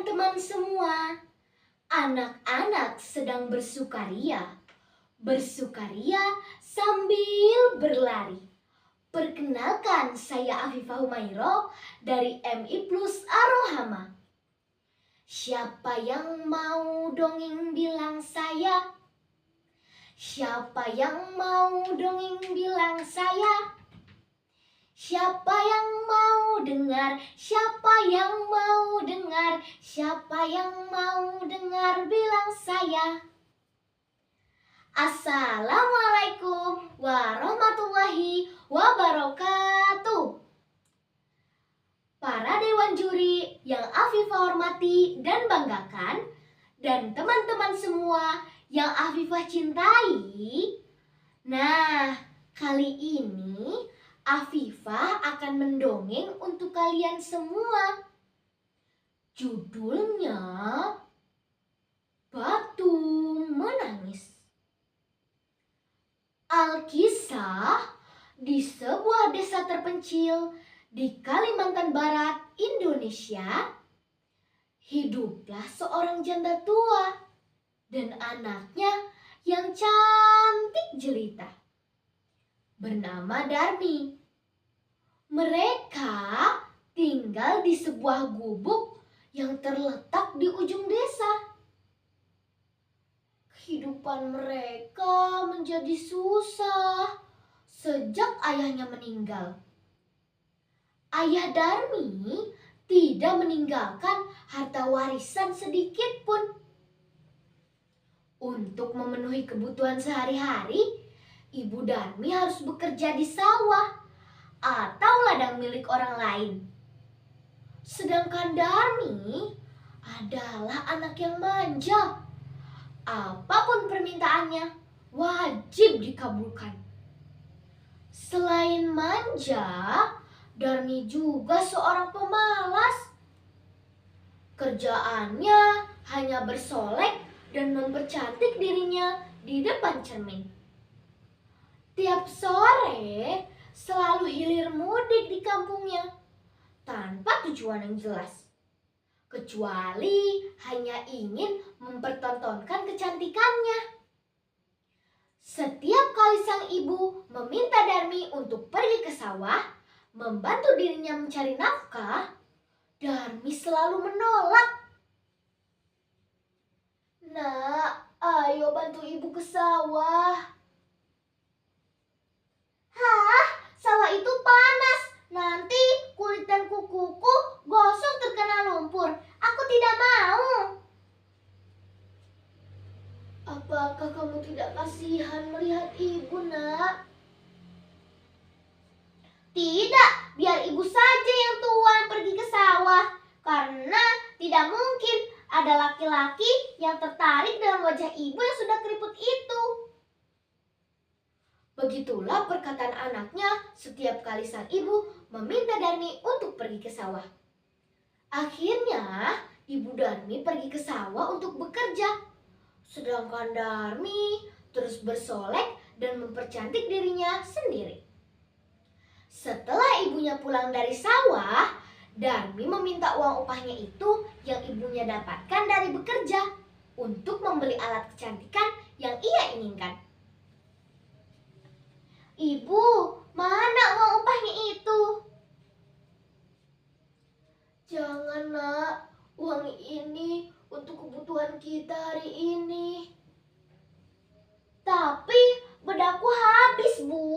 teman-teman semua, anak-anak sedang bersukaria. Bersukaria sambil berlari. Perkenalkan, saya Afifah Humairo dari MI Plus Arohama. Siapa yang mau dongeng bilang saya? Siapa yang mau dongeng bilang saya? Siapa yang mau dengar? Siapa yang mau dengar? Siapa yang mau dengar bilang saya? Assalamualaikum warahmatullahi wabarakatuh. Para dewan juri yang Afifah hormati dan banggakan, dan teman-teman semua yang Afifah cintai. Nah, kali ini Afifah akan mendongeng untuk kalian semua. Judulnya Batu Menangis. Alkisah di sebuah desa terpencil di Kalimantan Barat, Indonesia, hiduplah seorang janda tua dan anaknya yang cantik jelita, bernama Darmi. Mereka tinggal di sebuah gubuk yang terletak di ujung desa. Kehidupan mereka menjadi susah sejak ayahnya meninggal. Ayah Darmi tidak meninggalkan harta warisan sedikit pun. Untuk memenuhi kebutuhan sehari-hari, Ibu Darmi harus bekerja di sawah atau ladang milik orang lain. Sedangkan Darmi adalah anak yang manja. Apapun permintaannya wajib dikabulkan. Selain manja, Darmi juga seorang pemalas. Kerjaannya hanya bersolek dan mempercantik dirinya di depan cermin. Tiap sore selalu hilir mudik di kampungnya tanpa tujuan yang jelas, kecuali hanya ingin mempertontonkan kecantikannya. Setiap kali sang ibu meminta Darmi untuk pergi ke sawah, membantu dirinya mencari nafkah, Darmi selalu menolak. "Nak, ayo bantu ibu ke sawah." "Hah, sawah itu panas. Nanti kulit dan kukuku gosong terkena lumpur. Aku tidak mau." "Apakah kamu tidak kasihan melihat ibu, Nak?" "Tidak, biar ibu saja yang tua pergi ke sawah. Karena tidak mungkin ada laki-laki yang tertarik dengan wajah ibu yang sudah keriput itu." Begitulah perkataan anaknya setiap kali sang ibu meminta Darmi untuk pergi ke sawah. Akhirnya, Ibu Darmi pergi ke sawah untuk bekerja. Sedangkan Darmi terus bersolek dan mempercantik dirinya sendiri. Setelah ibunya pulang dari sawah, Darmi meminta uang upahnya itu yang ibunya dapatkan dari bekerja untuk membeli alat kecantikan yang ia inginkan. "Ibu, mana uang upahnya itu?" "Jangan, Nak. Uang ini untuk kebutuhan kita hari ini." "Tapi bedaku habis, Bu."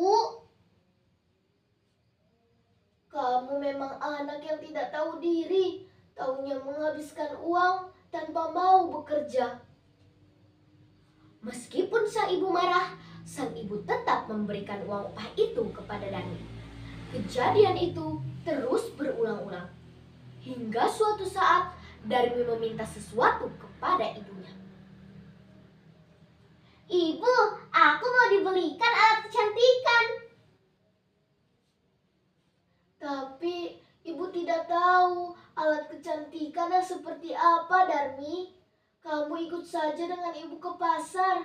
"Kamu memang anak yang tidak tahu diri, taunya menghabiskan uang tanpa mau bekerja." Meskipun sang ibu marah, sang ibu tetap memberikan uang upah itu kepada Darmi. Kejadian itu terus berulang-ulang. Hingga suatu saat Darmi meminta sesuatu kepada ibunya. "Ibu, aku mau dibelikan alat kecantikan." "Tapi ibu tidak tahu alat kecantikan yang seperti apa, Darmi. Kamu ikut saja dengan ibu ke pasar."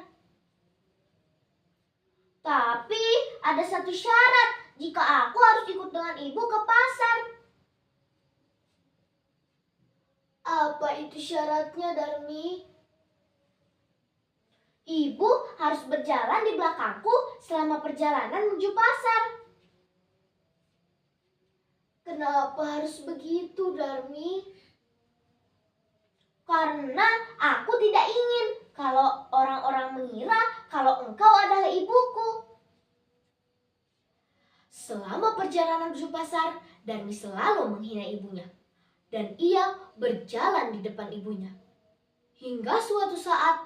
"Tapi ada satu syarat jika aku harus ikut dengan ibu ke pasar." "Apa Apa itu syaratnya, Darmi? Ibu harus berjalan di belakangku selama perjalanan menuju pasar. Kenapa harus begitu, Darmi? Karena aku tidak ingin kalau orang-orang mengira kalau engkau adalah ibuku. Selama perjalanan menuju pasar, Darmi selalu menghina ibunya. Dan ia berjalan di depan ibunya. Hingga suatu saat,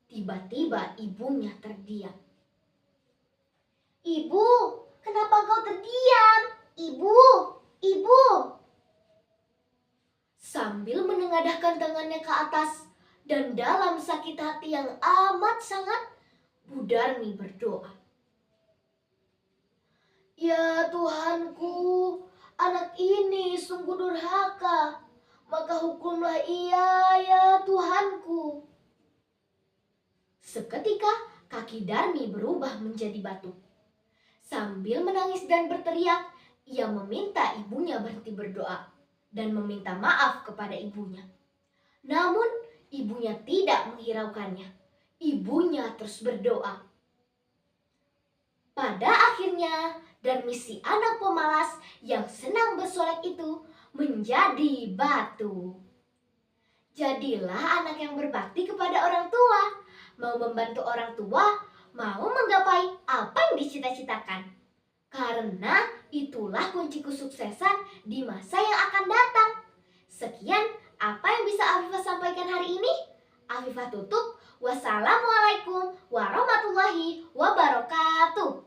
tiba-tiba ibunya terdiam. Ibu, kenapa kau terdiam? Ibu, ibu. Sambil menengadahkan tangannya ke atas dan dalam sakit hati yang amat sangat, Bu Darmi berdoa. Ya Tuhanku, anak ini sungguh durhaka, maka hukumlah ia ya Tuhanku. Seketika kaki Darmi berubah menjadi batu. Sambil menangis dan berteriak, ia meminta ibunya berhenti berdoa dan meminta maaf kepada ibunya. Namun ibunya tidak menghiraukannya. Ibunya terus berdoa. Pada akhirnya, Darmi si anak pemalas yang senang bersolek itu menjadi batu. Jadilah anak yang berbakti kepada orang tua, mau membantu orang tua, mau menggapai apa yang dicita-citakan. Karena itulah kunci kesuksesan di masa yang akan datang. Sekian apa yang bisa Afifah sampaikan hari ini. Afifah tutup. Wassalamualaikum warahmatullahi wabarakatuh.